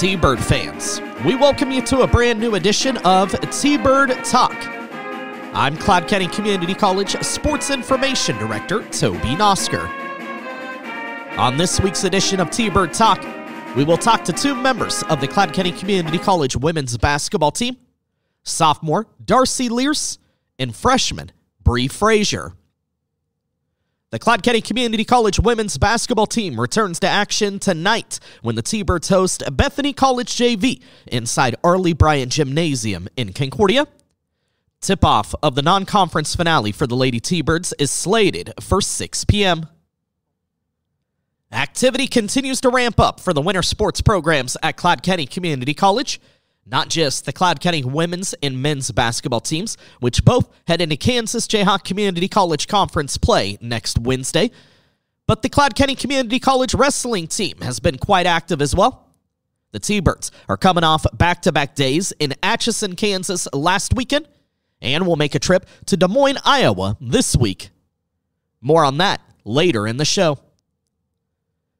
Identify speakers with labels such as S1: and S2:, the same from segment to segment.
S1: T-Bird fans, we welcome you to a brand new edition of T-Bird Talk. I'm Cloud County Community College Sports Information Director, Toby Nosker. On this week's edition of T-Bird Talk, we will talk to two members of the Cloud County Community College women's basketball team, sophomore Darcy Lierz and freshman Bre Frazier. The Cloud County Community College women's basketball team returns to action tonight when the T-Birds host Bethany College JV inside Arlie Bryant Gymnasium in Concordia. Tip-off of the non-conference finale for the Lady T-Birds is slated for 6 p.m. Activity continues to ramp up for the winter sports programs at Cloud County Community College. Not just the Cloud County women's and men's basketball teams, which both head into Kansas Jayhawk Community College Conference play next Wednesday, but the Cloud County Community College wrestling team has been quite active as well. The T-Birds are coming off back-to-back days in Atchison, Kansas last weekend, and will make a trip to Des Moines, Iowa this week. More on that later in the show.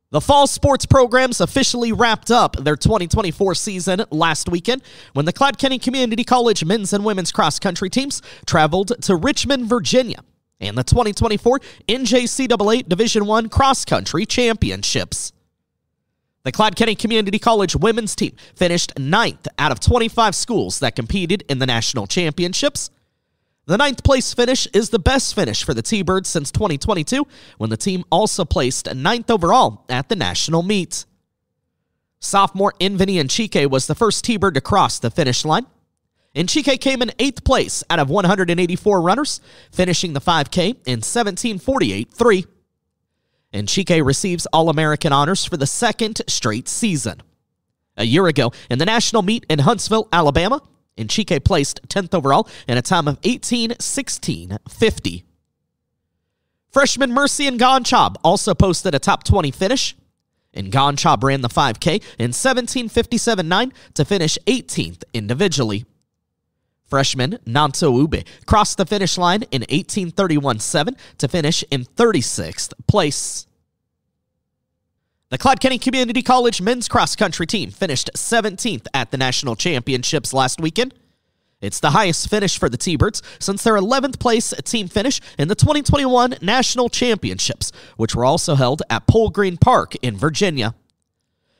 S1: The fall sports programs officially wrapped up their 2024 season last weekend when the Cloud County Community College men's and women's cross-country teams traveled to Richmond, Virginia, and the 2024 NJCAA Division I cross-country championships. The Cloud County Community College women's team finished 9th out of 25 schools that competed in the national championships. The 9th place finish is the best finish for the T-Birds since 2022, when the team also placed 9th overall at the national meet. Sophomore Invini Nchike was the first T-Bird to cross the finish line. Nchike came in 8th place out of 184 runners, finishing the 5K in 17:48.3. Nchike receives All-American honors for the second straight season. A year ago, in the national meet in Huntsville, Alabama, Nchike placed 10th overall in a time of 18:16.50. Freshman Mercy Ngonchab also posted a top 20 finish. Ngonchab ran the 5K in 17:57.9 to finish 18th individually. Freshman Nanto Ube crossed the finish line in 18:31.7 to finish in 36th place. The Cloud County Community College men's cross-country team finished 17th at the national championships last weekend. It's the highest finish for the T-Birds since their 11th place team finish in the 2021 national championships, which were also held at Pole Green Park in Virginia.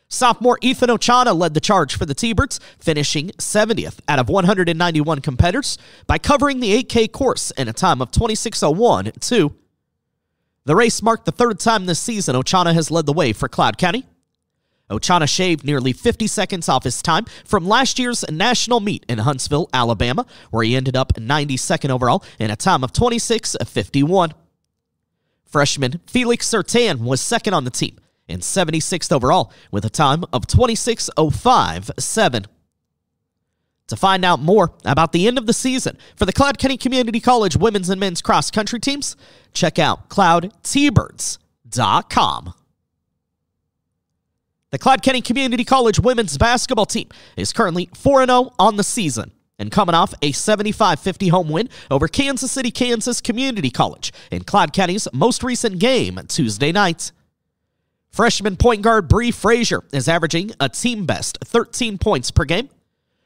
S1: Sophomore Ethan Ochana led the charge for the T-Birds, finishing 70th out of 191 competitors by covering the 8K course in a time of 26:01.2. The race marked the third time this season Ochana has led the way for Cloud County. Ochana shaved nearly 50 seconds off his time from last year's national meet in Huntsville, Alabama, where he ended up 92nd overall in a time of 26:51. Freshman Felix Sertan was second on the team and 76th overall with a time of 26:05.7. To find out more about the end of the season for the Cloud County Community College women's and men's cross-country teams, check out cloudtbirds.com. The Cloud County Community College women's basketball team is currently 4-0 on the season and coming off a 75-50 home win over Kansas City, Kansas Community College in Cloud County's most recent game Tuesday night. Freshman point guard Bre Frazier is averaging a team-best 13 points per game,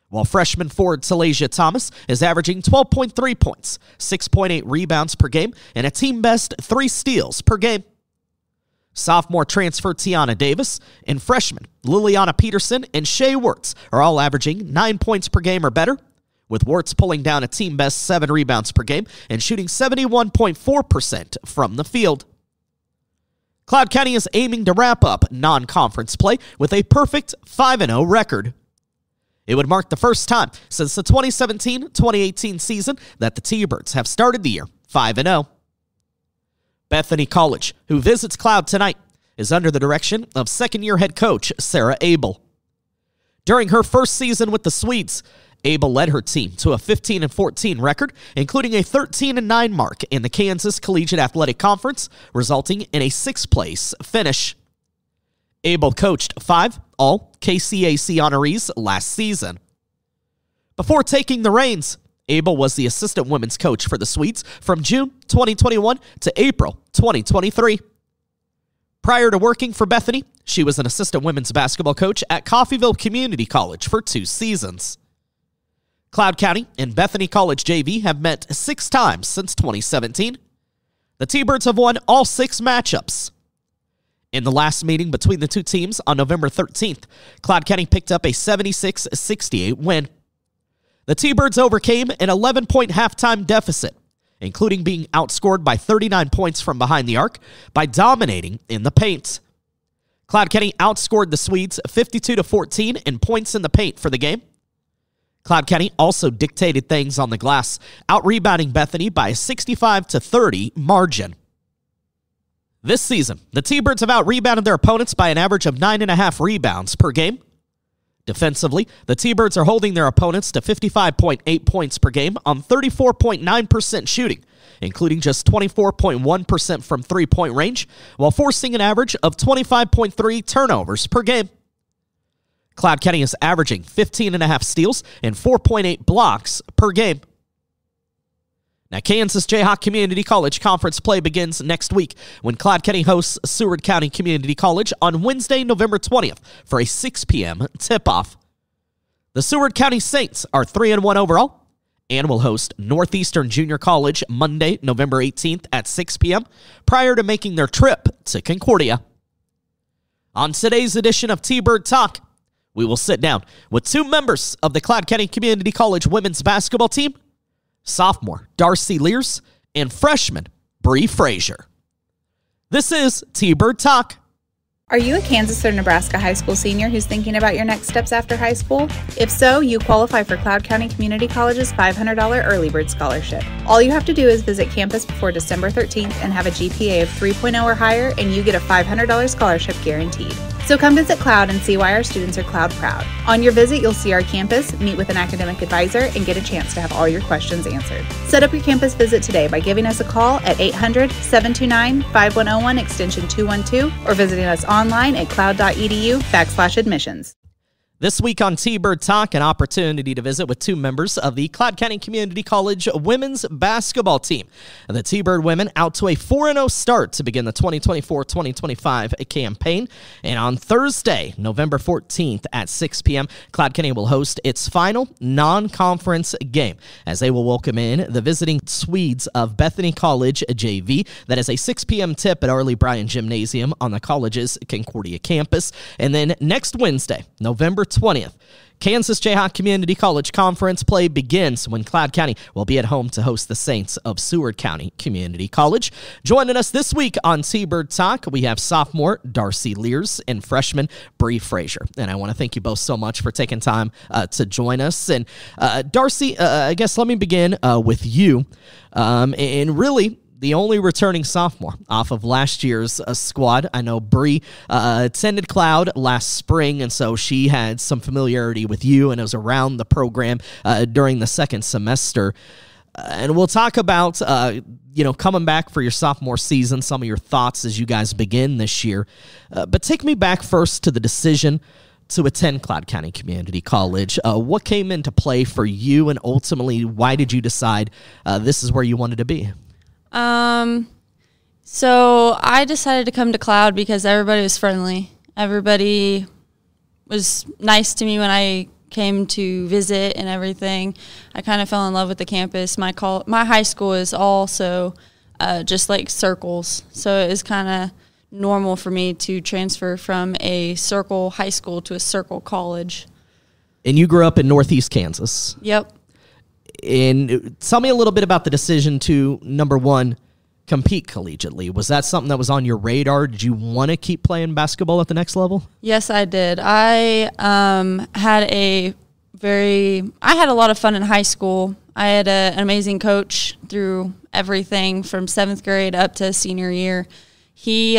S1: while freshman forward Talasia Thomas is averaging 12.3 points, 6.8 rebounds per game, and a team-best 3 steals per game. Sophomore transfer Tiana Davis and freshman Liliana Peterson and Shea Wirtz are all averaging 9 points per game or better, with Wirtz pulling down a team-best 7 rebounds per game and shooting 71.4% from the field. Cloud County is aiming to wrap up non-conference play with a perfect 5-0 record. It would mark the first time since the 2017-2018 season that the T-Birds have started the year 5-0. Bethany College, who visits Cloud tonight, is under the direction of second-year head coach Sarah Abel. During her first season with the Swedes, Abel led her team to a 15-14 record, including a 13-9 mark in the Kansas Collegiate Athletic Conference, resulting in a 6th-place finish. Abel coached 5 All-KCAC honorees last season. Before taking the reins, Abel was the assistant women's coach for the Swedes from June 2021 to April 2023. Prior to working for Bethany, she was an assistant women's basketball coach at Coffeyville Community College for 2 seasons. Cloud County and Bethany College JV have met 6 times since 2017. The T-Birds have won all 6 matchups. In the last meeting between the two teams on November 13th, Cloud County picked up a 76-68 win. The T-Birds overcame an 11-point halftime deficit, including being outscored by 39 points from behind the arc by dominating in the paint. Cloud County outscored the Swedes 52-14 in points in the paint for the game. Cloud County also dictated things on the glass, out-rebounding Bethany by a 65-30 margin. This season, the T-Birds have out-rebounded their opponents by an average of 9.5 rebounds per game. Defensively, the T-Birds are holding their opponents to 55.8 points per game on 34.9% shooting, including just 24.1% from three-point range, while forcing an average of 25.3 turnovers per game. Cloud County is averaging 15.5 steals and 4.8 blocks per game. Now, Kansas Jayhawk Community College Conference play begins next week when Cloud County hosts Seward County Community College on Wednesday, November 20th for a 6 p.m. tip-off. The Seward County Saints are 3-1 overall and will host Northeastern Junior College Monday, November 18th at 6 p.m. prior to making their trip to Concordia. On today's edition of T-Bird Talk, we will sit down with 2 members of the Cloud County Community College women's basketball team, sophomore Darcy Lierz and freshman Bre Frazier. This is T-Bird Talk.
S2: Are you a Kansas or Nebraska high school senior who's thinking about your next steps after high school? If so, you qualify for Cloud County Community College's $500 Early Bird Scholarship. All you have to do is visit campus before December 13th and have a GPA of 3.0 or higher, and you get a $500 scholarship guaranteed. So come visit Cloud and see why our students are Cloud proud. On your visit, you'll see our campus, meet with an academic advisor, and get a chance to have all your questions answered. Set up your campus visit today by giving us a call at 800-729-5101 extension 212 or visiting us online at cloud.edu/admissions.
S1: This week on T-Bird Talk, an opportunity to visit with 2 members of the Cloud County Community College women's basketball team. The T-Bird women out to a 4-0 start to begin the 2024-2025 campaign. And on Thursday, November 14th at 6 p.m., Cloud County will host its final non-conference game as they will welcome in the visiting Swedes of Bethany College JV. That is a 6 p.m. tip at Arley Bryan Gymnasium on the college's Concordia campus. And then next Wednesday, November 20th, Kansas Jayhawk Community College Conference play begins when Cloud County will be at home to host the Saints of Seward County Community College. Joining us this week on T-Bird Talk, we have sophomore Darcy Lierz and freshman Bre Frazier. And I want to thank you both so much for taking time to join us. And Darcy, I guess let me begin with you. And really, the only returning sophomore off of last year's squad. I know Bre attended Cloud last spring, and so she had some familiarity with you, and it was around the program during the second semester. And we'll talk about, coming back for your sophomore season, some of your thoughts as you guys begin this year. But take me back first to the decision to attend Cloud County Community College. What came into play for you, and ultimately, why did you decide this is where you wanted to be?
S3: So I decided to come to Cloud because everybody was friendly. Everybody was nice to me when I came to visit and everything. I kind of fell in love with the campus. My high school is also just like circles, so it is kind of normal for me to transfer from a circle high school to a circle college.
S1: And you grew up in Northeast Kansas.
S3: Yep.
S1: And tell me a little bit about the decision to, number one, compete collegiately. Was that something that was on your radar? Did you want to keep playing basketball at the next level?
S3: Yes, I did. I had a lot of fun in high school. I had an amazing coach through everything from 7th grade up to senior year. He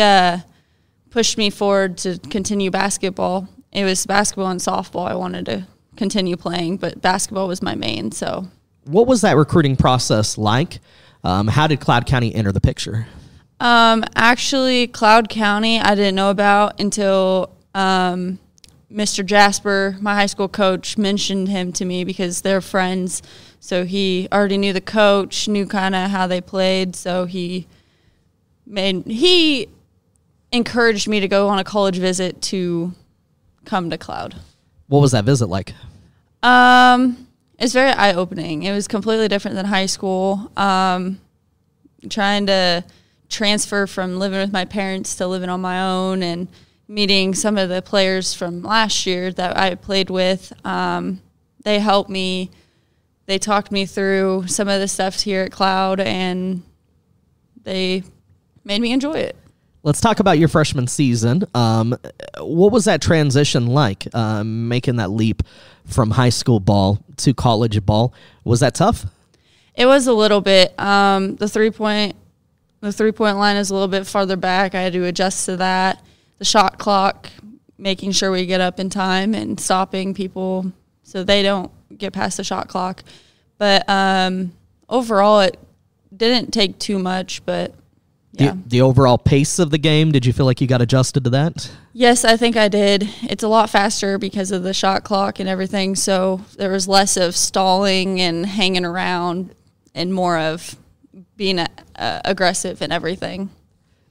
S3: pushed me forward to continue basketball. It was basketball and softball I wanted to continue playing, but basketball was my main, so.
S1: What was that recruiting process like? How did Cloud County enter the picture?
S3: Actually, Cloud County I didn't know about until Mr. Jasper, my high school coach, mentioned him to me because they're friends. So he already knew the coach, knew kind of how they played. So he encouraged me to go on a college visit to come to Cloud.
S1: What was that visit like?
S3: It's very eye-opening. It was completely different than high school. Trying to transfer from living with my parents to living on my own and meeting some of the players from last year that I played with. They helped me. They talked me through some of the stuff here at Cloud, and they made me enjoy it.
S1: Let's talk about your freshman season. What was that transition like, making that leap from high school ball to college ball? Was that tough?
S3: It was a little bit. The three-point line is a little bit farther back. I had to adjust to that. The shot clock, making sure we get up in time and stopping people so they don't get past the shot clock. But overall, it didn't take too much, but yeah.
S1: The overall pace of the game, did you feel like you got adjusted to that?
S3: Yes, I think I did. It's a lot faster because of the shot clock and everything, so there was less of stalling and hanging around and more of being aggressive and everything.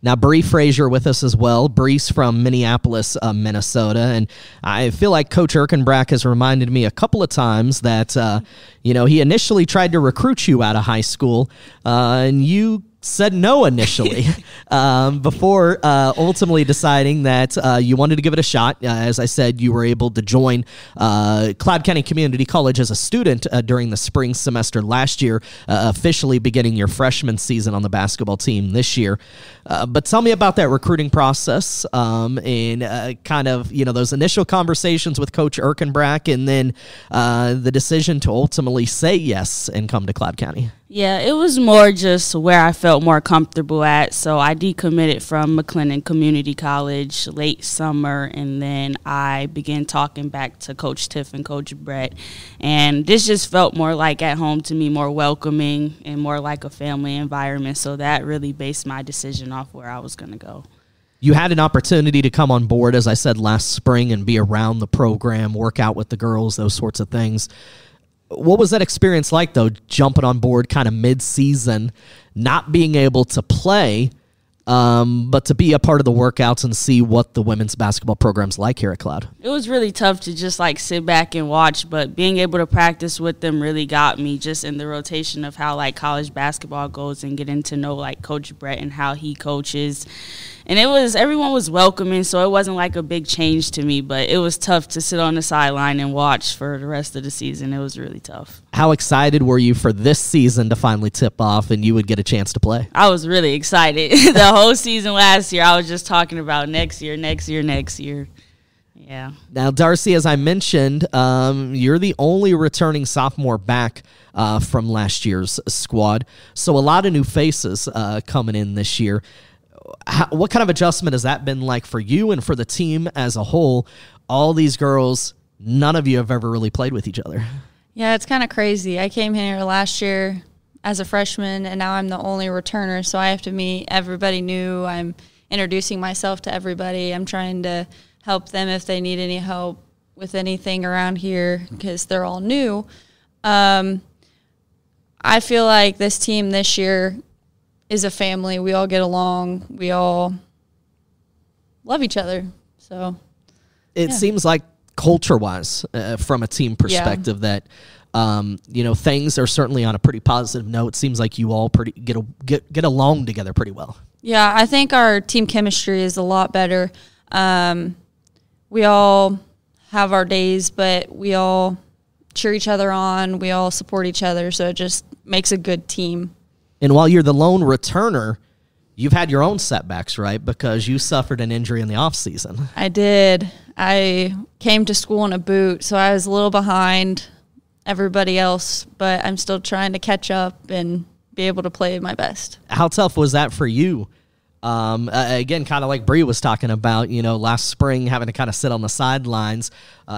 S1: Now, Bre Frazier with us as well. Bre's from Minneapolis, Minnesota, and I feel like Coach Erkenbrack has reminded me a couple of times that, he initially tried to recruit you out of high school, and you said no initially before ultimately deciding that you wanted to give it a shot. As I said, you were able to join Cloud County Community College as a student during the spring semester last year, officially beginning your freshman season on the basketball team this year. But tell me about that recruiting process and kind of, those initial conversations with Coach Erkenbrack and then the decision to ultimately say yes and come to Cloud County.
S4: Yeah, it was more just where I felt more comfortable at. So I decommitted from McLennan Community College late summer, and then I began talking back to Coach Tiff and Coach Brett. And this just felt more like at home to me, more welcoming and more like a family environment. So that really based my decision off where I was going to go.
S1: You had an opportunity to come on board, as I said, last spring and be around the program, work out with the girls, those sorts of things. What was that experience like, though, jumping on board kind of mid-season, not being able to play, but to be a part of the workouts and see what the women's basketball program's like here at Cloud?
S4: It was really tough to just sit back and watch, but being able to practice with them really got me just in the rotation of how college basketball goes and getting to know Coach Brett and how he coaches. And everyone was welcoming, so it wasn't a big change to me, but it was tough to sit on the sideline and watch for the rest of the season. It was really tough.
S1: How excited were you for this season to finally tip off and you would get a chance to play?
S4: I was really excited. The whole season last year, I was just talking about next year. Yeah.
S1: Now, Darcy, as I mentioned, you're the only returning sophomore back from last year's squad, so a lot of new faces coming in this year. What kind of adjustment has that been like for you and for the team as a whole? All these girls, none of you have ever really played with each other.
S3: Yeah, it's kind of crazy. I came here last year as a freshman, and now I'm the only returner, so I have to meet everybody new. I'm introducing myself to everybody. I'm trying to help them if they need any help with anything around here because they're all new. I feel like this team this year is a family. We all get along. We all love each other. So
S1: it seems like culture-wise, from a team perspective, that things are certainly on a pretty positive note. It seems like you all get along together pretty well.
S3: Yeah, I think our team chemistry is a lot better. We all have our days, but we all cheer each other on. We all support each other, so it just makes a good team.
S1: And while you're the lone returner, you've had your own setbacks, right? Because you suffered an injury in the offseason.
S3: I did. I came to school in a boot, so I was a little behind everybody else, but I'm still trying to catch up and be able to play my best.
S1: How tough was that for you? Again, kind of like Bre was talking about, last spring having to kind of sit on the sidelines.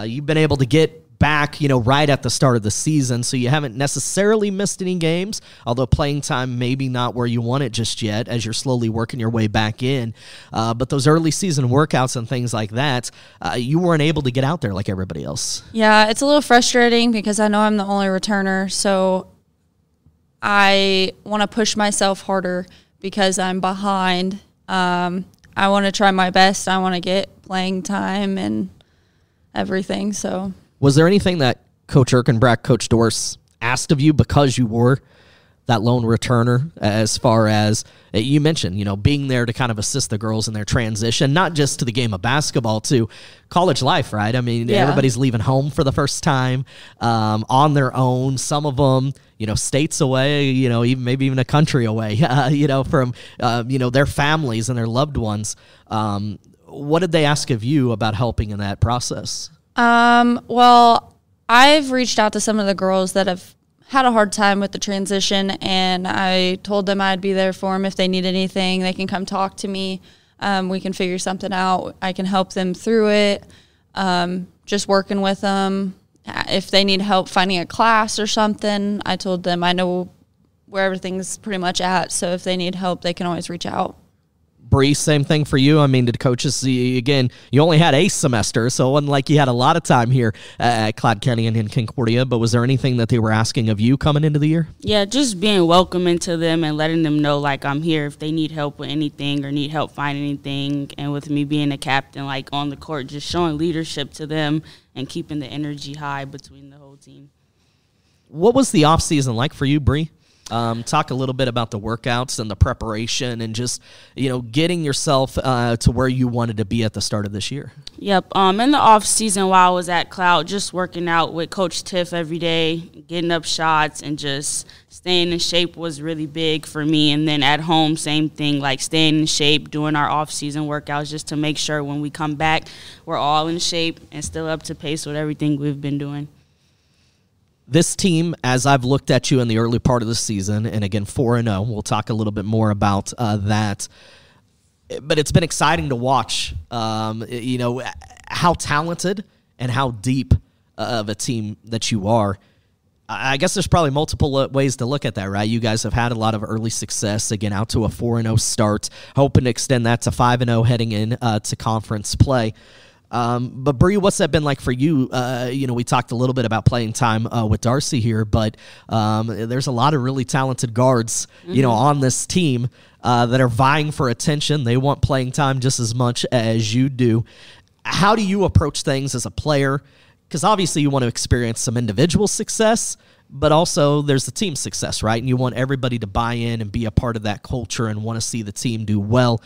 S1: You've been able to get back, right at the start of the season, so you haven't necessarily missed any games, although playing time maybe not where you want it just yet as you're slowly working your way back in. But those early season workouts and things like that, you weren't able to get out there like everybody else.
S3: Yeah, it's a little frustrating because I know I'm the only returner, so I want to push myself harder because I'm behind. I I want to try my best. I want to get playing time and everything. So,
S1: was there anything that Coach Erkenbrack, Coach Dorse asked of you because you were that lone returner, as far as you mentioned, being there to kind of assist the girls in their transition, not just to the game of basketball, to college life, right? I mean, everybody's leaving home for the first time on their own. Some of them, states away, even maybe even a country away, from, their families and their loved ones. What did they ask of you about helping in that process?
S3: Well, I've reached out to some of the girls that have had a hard time with the transition, and I told them I'd be there for them if they need anything. They can come talk to me. We can figure something out. I can help them through it, just working with them. If they need help finding a class or something, I told them I know where everything's pretty much at, so if they need help, they can always reach out.
S1: Bre, same thing for you. I mean, did coaches see, again, you only had a semester, so it wasn't like you had a lot of time here at Cloud County and in Concordia, but was there anything that they were asking of you coming into the year?
S4: Yeah, just being welcoming to them and letting them know, like, I'm here if they need help with anything or need help finding anything. And with me being a captain, like, on the court, just showing leadership to them and keeping the energy high between the whole team.
S1: What was the offseason like for you, Bre? Talk a little bit about the workouts and the preparation and just, getting yourself to where you wanted to be at the start of this year.
S4: Yep. In the off season while I was at Cloud, just working out with Coach Tiff every day, getting up shots and just staying in shape was really big for me. And then at home, same thing, like staying in shape, doing our off season workouts just to make sure when we come back, we're all in shape and still up to pace with everything we've been doing.
S1: This team, as I've looked at you in the early part of the season, and again, 4-0, we'll talk a little bit more about that. But it's been exciting to watch, how talented and how deep of a team that you are. I guess there's probably multiple ways to look at that, right? You guys have had a lot of early success, again, out to a 4-0 start, hoping to extend that to 5-0 heading in to conference play. But Bre, what's that been like for you? We talked a little bit about playing time with Darcy here, but there's a lot of really talented guards, on this team that are vying for attention. They want playing time just as much as you do. How do you approach things as a player? Because obviously you want to experience some individual success, but also there's the team success, right? And you want everybody to buy in and be a part of that culture and want to see the team do well.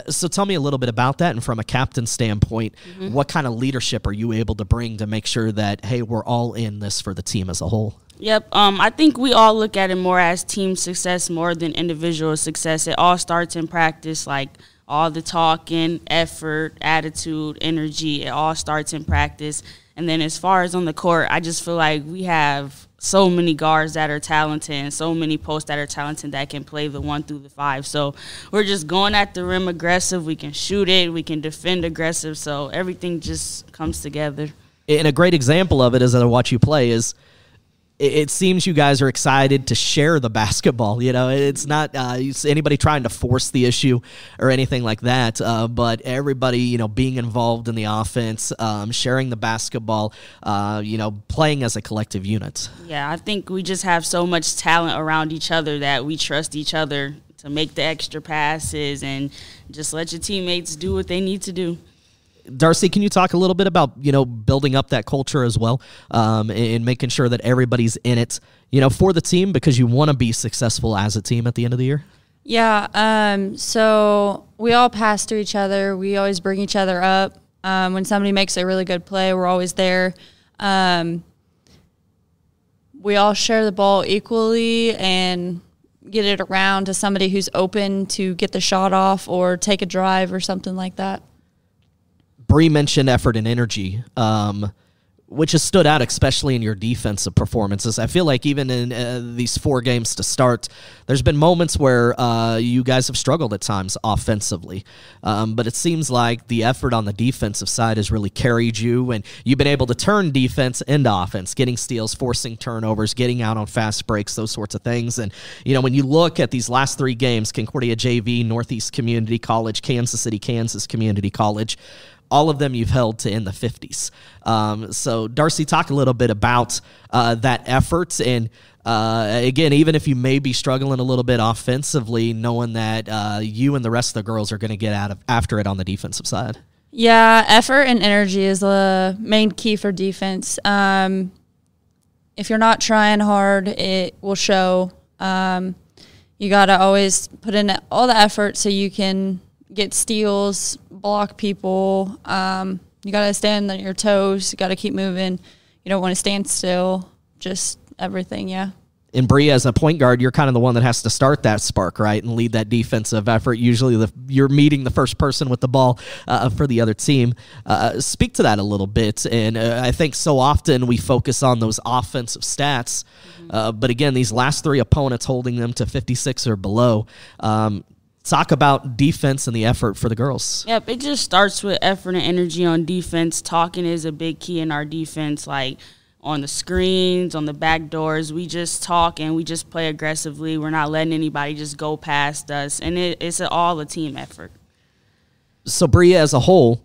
S1: So tell me a little bit about that. And from a captain standpoint, what kind of leadership are you able to bring to make sure that, hey, we're all in this for the team as a whole?
S4: Yep. I think we all look at it more as team success more than individual success. It all starts in practice, like all the talking, effort, attitude, energy. It all starts in practice. And then as far as on the court, I just feel like we have so many guards that are talented and so many posts that are talented that can play the 1 through the 5. So we're just going at the rim aggressive. We can shoot it. We can defend aggressive. So everything just comes together.
S1: And a great example of it, as I watch you play, is it seems you guys are excited to share the basketball. It's not anybody trying to force the issue or anything like that, but everybody, being involved in the offense, sharing the basketball, playing as a collective unit.
S4: Yeah, I think we just have so much talent around each other that we trust each other to make the extra passes and just let your teammates do what they need to do.
S1: Darcy, can you talk a little bit about, building up that culture as well, and making sure that everybody's in it, for the team, because you want to be successful as a team at the end of the year?
S3: Yeah, so we all pass to each other. We always bring each other up. When somebody makes a really good play, we're always there. We all share the ball equally and get it around to somebody who's open to get the shot off or take a drive or something like that.
S1: Bre mentioned effort and energy, which has stood out, especially in your defensive performances. I feel like even in these 4 games to start, there's been moments where you guys have struggled at times offensively. But it seems like the effort on the defensive side has really carried you, and you've been able to turn defense into offense, getting steals, forcing turnovers, getting out on fast breaks, those sorts of things. And, when you look at these last 3 games, Concordia JV, Northeast Community College, Kansas City, Kansas Community College, all of them you've held to in the 50s. So, Darcy, talk a little bit about that effort. And, again, even if you may be struggling a little bit offensively, knowing that you and the rest of the girls are going to get after it on the defensive side.
S3: Yeah, effort and energy is the main key for defense. If you're not trying hard, it will show. You got to always put in all the effort so you can get steals, block people. You got to stand on your toes. You got to keep moving. You don't want to stand still. Just everything, yeah.
S1: And Bre, as a point guard, you're kind of the one that has to start that spark, right, and lead that defensive effort. Usually you're meeting the first person with the ball for the other team. Speak to that a little bit. And I think so often we focus on those offensive stats. But, again, these last three opponents holding them to 56 or below. Talk about defense and the effort for the girls.
S4: Yep, it just starts with effort and energy on defense. Talking is a big key in our defense, like on the screens, on the back doors. We just talk and we just play aggressively. We're not letting anybody just go past us, and it's all a team effort.
S1: So, Bre, as a whole,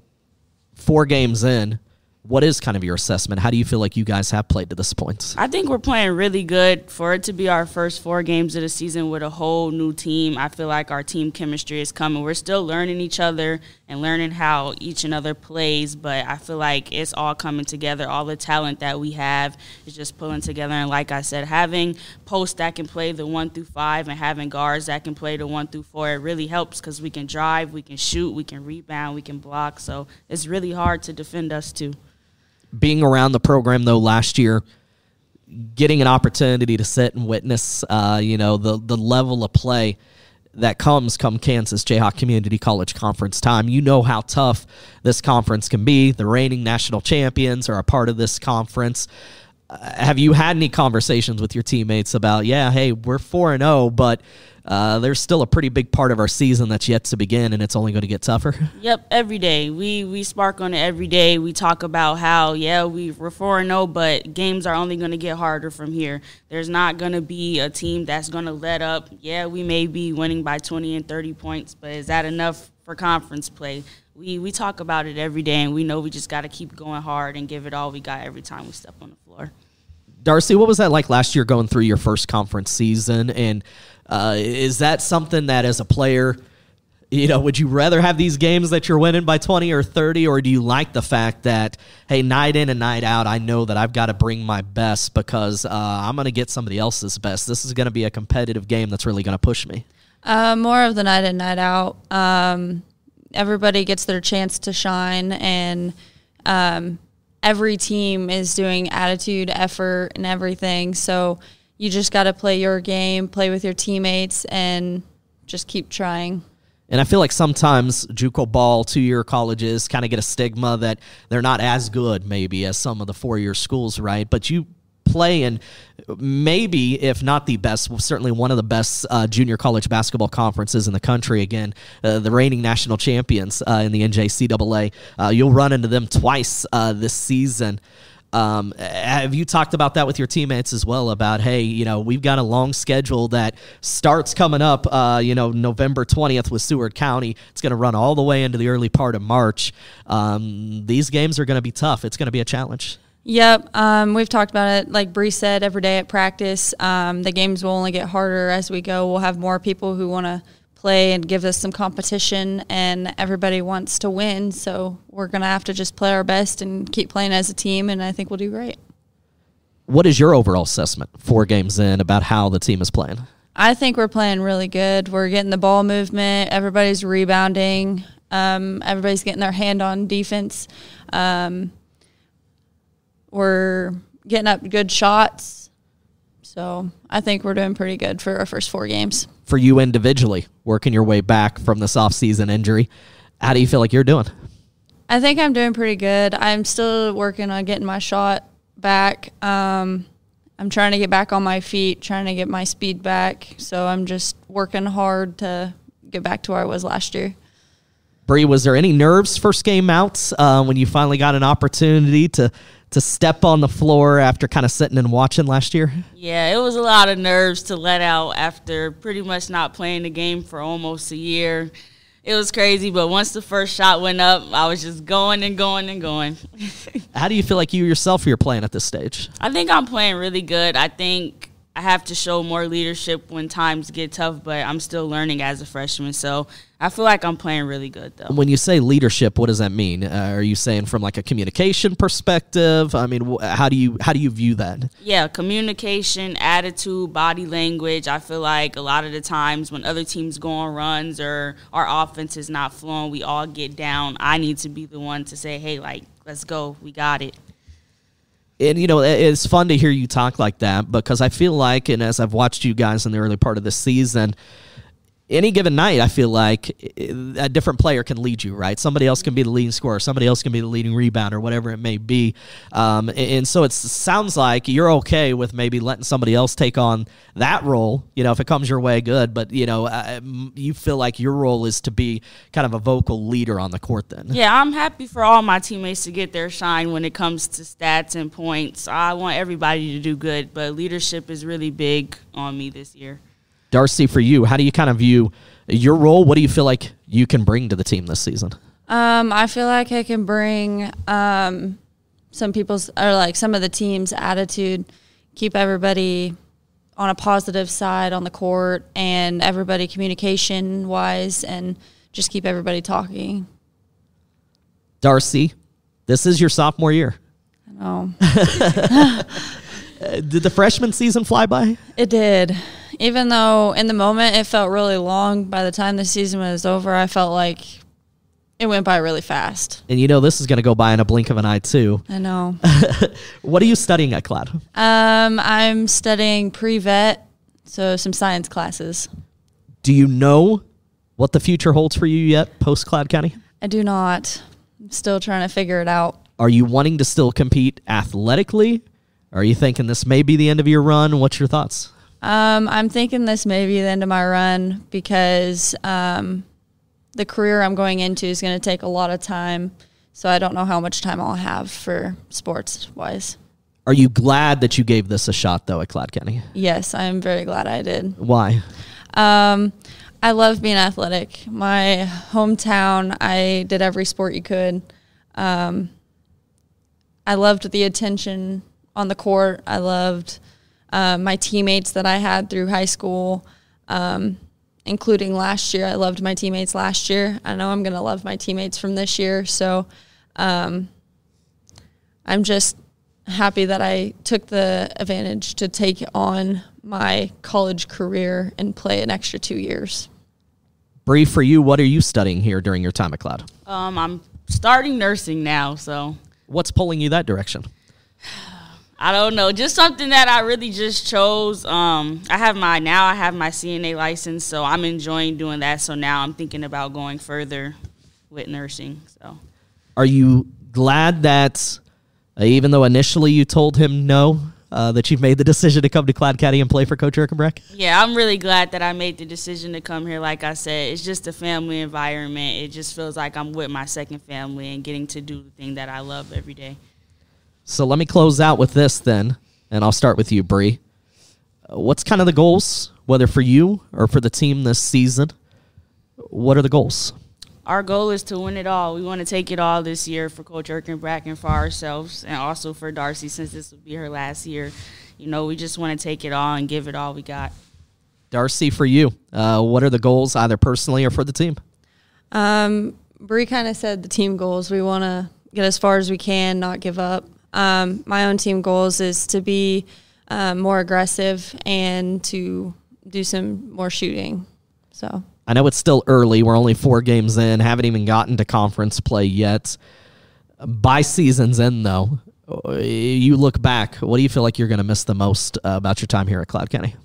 S1: 4 games in, what is kind of your assessment? How do you feel like you guys have played to this point?
S4: I think we're playing really good. For it to be our first 4 games of the season with a whole new team, I feel like our team chemistry is coming. We're still learning each other and learning how each another plays, but I feel like it's all coming together. All the talent that we have is just pulling together. And like I said, having posts that can play the 1 through 5 and having guards that can play the 1 through 4, it really helps because we can drive, we can shoot, we can rebound, we can block. So it's really hard to defend us too.
S1: Being around the program, though, last year, getting an opportunity to sit and witness, the level of play that come Kansas Jayhawk Community College Conference time. You know how tough this conference can be. The reigning national champions are a part of this conference. Have you had any conversations with your teammates about, hey, we're 4-0, but there's still a pretty big part of our season that's yet to begin, and it's only going to get tougher?
S4: Yep, every day. We spark on it every day. We talk about how, we're 4-0, but games are only going to get harder from here. There's not going to be a team that's going to let up. We may be winning by 20 and 30 points, but is that enough for conference play? We talk about it every day, and we know we just got to keep going hard and give it all we got every time we step on the floor.
S1: Darcy, what was that like last year going through your first conference season? And is that something that as a player, would you rather have these games that you're winning by 20 or 30, or do you like the fact that, hey, night in and night out, I know that I've got to bring my best because I'm going to get somebody else's best. This is going to be a competitive game that's really going to push me.
S3: More of the night in, night out. Everybody gets their chance to shine, and every team is doing attitude, effort, and everything. So you just got to play your game, play with your teammates, and just keep trying.
S1: And I feel like sometimes JUCO ball, 2-year colleges kind of get a stigma that they're not as good maybe as some of the 4-year schools, right? But you play in maybe, if not the best, certainly one of the best junior college basketball conferences in the country. Again, the reigning national champions in the NJCAA. You'll run into them twice this season. Have you talked about that with your teammates as well about, hey, we've got a long schedule that starts coming up, November 20th with Seward County. It's going to run all the way into the early part of March. These games are going to be tough. It's going to be a challenge.
S3: Yep. We've talked about it. Like Bre said, every day at practice, the games will only get harder as we go. We'll have more people who want to play and give us some competition, and everybody wants to win. So we're going to have to just play our best and keep playing as a team, and I think we'll do great.
S1: What is your overall assessment 4 games in about how the team is playing?
S3: I think we're playing really good. We're getting the ball movement. Everybody's rebounding. Everybody's getting their hand on defense. We're getting up good shots. So I think we're doing pretty good for our first 4 games.
S1: For you individually, working your way back from this offseason injury, how do you feel like you're doing?
S3: I think I'm doing pretty good. I'm still working on getting my shot back. I'm trying to get back on my feet, trying to get my speed back. So I'm just working hard to get back to where I was last year.
S1: Bre, was there any nerves first game out when you finally got an opportunity to step on the floor after kind of sitting and watching last year?
S4: Yeah, it was a lot of nerves to let out after pretty much not playing the game for almost a year. It was crazy, but once the first shot went up, I was just going and going and going.
S1: How do you feel like you yourself are playing at this stage?
S4: I think I'm playing really good. I think I have to show more leadership when times get tough, but I'm still learning as a freshman. So I feel like I'm playing really good, though.
S1: When you say leadership, what does that mean? Are you saying from like a communication perspective? I mean, how do you view that?
S4: Yeah, communication, attitude, body language. I feel like a lot of the times when other teams go on runs or our offense is not flowing, we all get down. I need to be the one to say, hey, like, let's go. We got it.
S1: And, you know, it's fun to hear you talk like that because I feel like, and as I've watched you guys in the early part of the season, any given night, I feel like a different player can lead you, right? Somebody else can be the leading scorer. Somebody else can be the leading rebounder, whatever it may be. And so it sounds like you're okay with maybe letting somebody else take on that role, you know, if it comes your way, good. But, you know, you feel like your role is to be kind of a vocal leader on the court then.
S4: Yeah, I'm happy for all my teammates to get their shine when it comes to stats and points. I want everybody to do good, but leadership is really big on me this year.
S1: Darcy, for you, how do you kind of view your role? What do you feel like you can bring to the team this season?
S3: I feel like I can bring some of the team's attitude, keep everybody on a positive side on the court, and everybody communication-wise, and just keep everybody talking.
S1: Darcy, this is your sophomore year.
S3: I know.
S1: Did the freshman season fly by?
S3: It did. Even though in the moment it felt really long, by the time the season was over, I felt like it went by really fast.
S1: And you know this is going to go by in a blink of an eye too.
S3: I know.
S1: What are you studying at Cloud?
S3: I'm studying pre-vet, so some science classes.
S1: Do you know what the future holds for you yet post-Cloud County?
S3: I do not. I'm still trying to figure it out.
S1: Are you wanting to still compete athletically? Are you thinking this may be the end of your run? What's your thoughts?
S3: I'm thinking this may be the end of my run because the career I'm going into is going to take a lot of time, so I don't know how much time I'll have for sports-wise.
S1: Are you glad that you gave this a shot, though, at Cloud County?
S3: Yes, I am very glad I did.
S1: Why?
S3: I love being athletic. My hometown, I did every sport you could. I loved the attention on the court. I loved my teammates that I had through high school, including last year. I loved my teammates last year. I know I'm going to love my teammates from this year. So I'm just happy that I took the advantage to take on my college career and play an extra 2 years.
S1: Bre, for you, what are you studying here during your time at Cloud?
S4: I'm starting nursing now, so.
S1: What's pulling you that direction?
S4: I don't know, just something that I really just chose. I have my CNA license, so I'm enjoying doing that. So now I'm thinking about going further with nursing. So,
S1: are you glad that even though initially you told him no, that you've made the decision to come to Cloud County and play for Coach Erkenbreck?
S4: Yeah, I'm really glad that I made the decision to come here. Like I said, it's just a family environment. It just feels like I'm with my second family and getting to do the thing that I love every day.
S1: So let me close out with this then, and I'll start with you, Bre. What's kind of the goals, whether for you or for the team this season? What are the goals?
S4: Our goal is to win it all. We want to take it all this year for Coach Erkenbreck and for ourselves, and also for Darcy, since this will be her last year. You know, we just want to take it all and give it all we got.
S1: Darcy, for you, what are the goals, either personally or for the team?
S3: Bre kind of said the team goals. We want to get as far as we can, not give up. My own team goals is to be more aggressive and to do some more shooting. So
S1: I know it's still early. We're only 4 games in, haven't even gotten to conference play yet. By season's end, though, you look back, what do you feel like you're going to miss the most about your time here at Cloud County?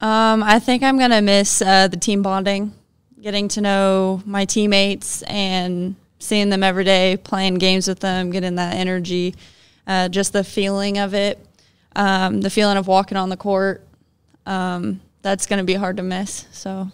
S3: I think I'm going to miss the team bonding, getting to know my teammates and seeing them every day, playing games with them, getting that energy, just the feeling of it, the feeling of walking on the court. That's going to be hard to miss. So,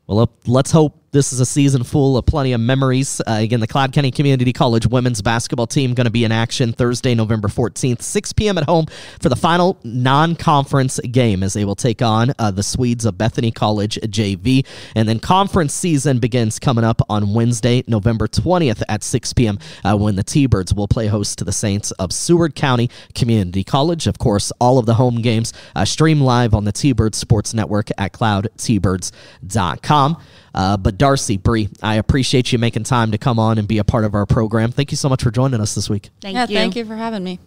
S1: well, let's hope This is a season full of plenty of memories. Again, the Cloud County Community College women's basketball team going to be in action Thursday, November 14th, 6 p.m. at home for the final non-conference game as they will take on the Swedes of Bethany College JV. And then conference season begins coming up on Wednesday, November 20th at 6 p.m. When the T-Birds will play host to the Saints of Seward County Community College. Of course, all of the home games stream live on the T-Birds Sports Network at cloudtbirds.com. But Darcy, Bre, I appreciate you making time to come on and be a part of our program. Thank you so much for joining us this week.
S3: Thank you. Thank you for having me.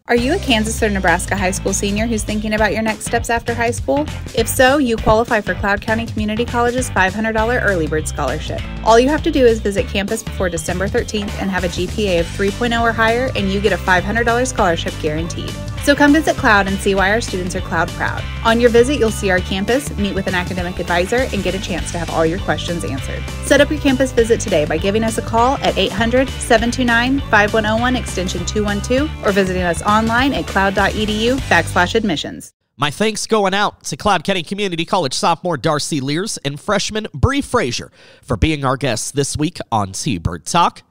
S2: Are you a Kansas or Nebraska high school senior who's thinking about your next steps after high school? If so, you qualify for Cloud County Community College's $500 Early Bird Scholarship. All you have to do is visit campus before December 13th and have a GPA of 3.0 or higher, and you get a $500 scholarship guaranteed. So come visit Cloud and see why our students are Cloud proud. On your visit, you'll see our campus, meet with an academic advisor, and get a chance to have all your questions answered. Set up your campus visit today by giving us a call at 800-729-5101 extension 212 or visiting us online at cloud.edu/admissions.
S1: My thanks going out to Cloud County Community College sophomore Darcy Lierz and freshman Bre Frazier for being our guests this week on T-Bird Talk.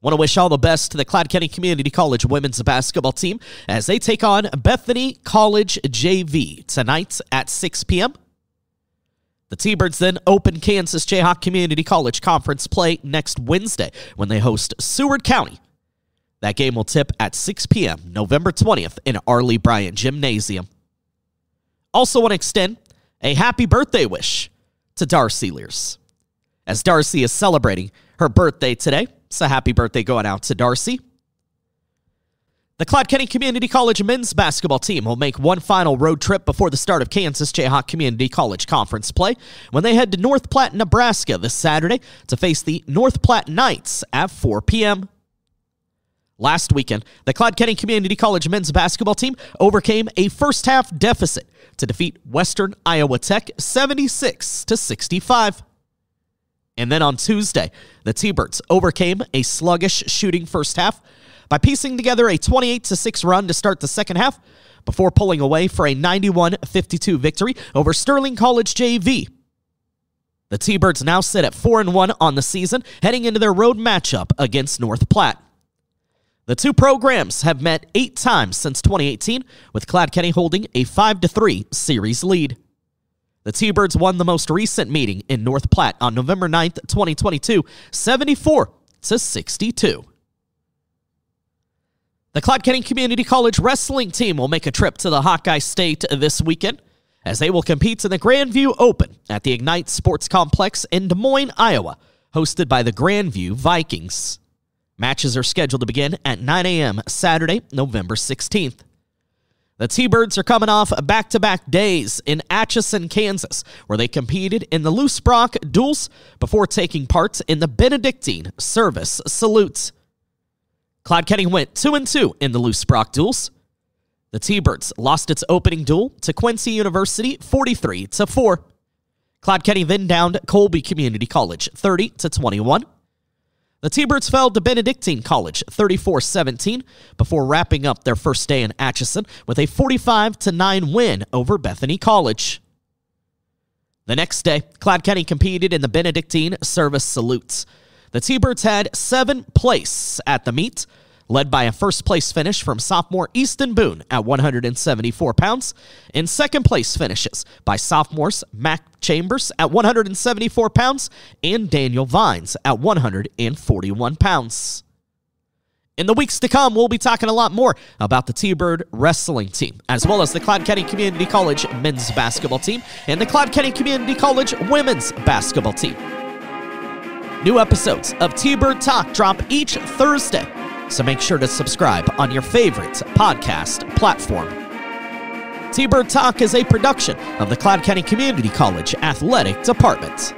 S1: Want to wish all the best to the Cloud County Community College women's basketball team as they take on Bethany College JV tonight at 6 p.m. The T-Birds then open Kansas Jayhawk Community College conference play next Wednesday when they host Seward County. That game will tip at 6 p.m. November 20th in Arlie Bryant Gymnasium. Also want to extend a happy birthday wish to Darcy Lierz, as Darcy is celebrating her birthday today. So happy birthday going out to Darcy. The Cloud County Community College men's basketball team will make one final road trip before the start of Kansas Jayhawk Community College conference play when they head to North Platte, Nebraska this Saturday to face the North Platte Knights at 4 p.m. Last weekend, the Cloud County Community College men's basketball team overcame a first-half deficit to defeat Western Iowa Tech 76-65. And then on Tuesday, the T-Birds overcame a sluggish shooting first half by piecing together a 28-6 run to start the second half before pulling away for a 91-52 victory over Sterling College JV. The T-Birds now sit at 4-1 on the season, heading into their road matchup against North Platte. The two programs have met 8 times since 2018, with Cloud County holding a 5-3 series lead. The T-Birds won the most recent meeting in North Platte on November 9th, 2022, 74-62. The Cloud County Community College wrestling team will make a trip to the Hawkeye State this weekend as they will compete in the Grandview Open at the Ignite Sports Complex in Des Moines, Iowa, hosted by the Grandview Vikings. Matches are scheduled to begin at 9 a.m. Saturday, November 16th. The T-Birds are coming off back-to-back days in Atchison, Kansas, where they competed in the Loose Brock duels before taking part in the Benedictine Service Salute. Cloud County went 2-2 in the Loose Brock duels. The T-Birds lost its opening duel to Quincy University 43-4. Cloud County then downed Colby Community College 30-21. The T-Birds fell to Benedictine College 34-17 before wrapping up their first day in Atchison with a 45-9 win over Bethany College. The next day, Cloud County competed in the Benedictine Service Salutes. The T-Birds had 7th place at the meet, led by a first-place finish from sophomore Easton Boone at 174 pounds, and second-place finishes by sophomores Mac Chambers at 174 pounds and Daniel Vines at 141 pounds. In the weeks to come, we'll be talking a lot more about the T-Bird wrestling team, as well as the Cloud County Community College men's basketball team and the Cloud County Community College women's basketball team. New episodes of T-Bird Talk drop each Thursday, so make sure to subscribe on your favorite podcast platform. T-Bird Talk is a production of the Cloud County Community College Athletic Department.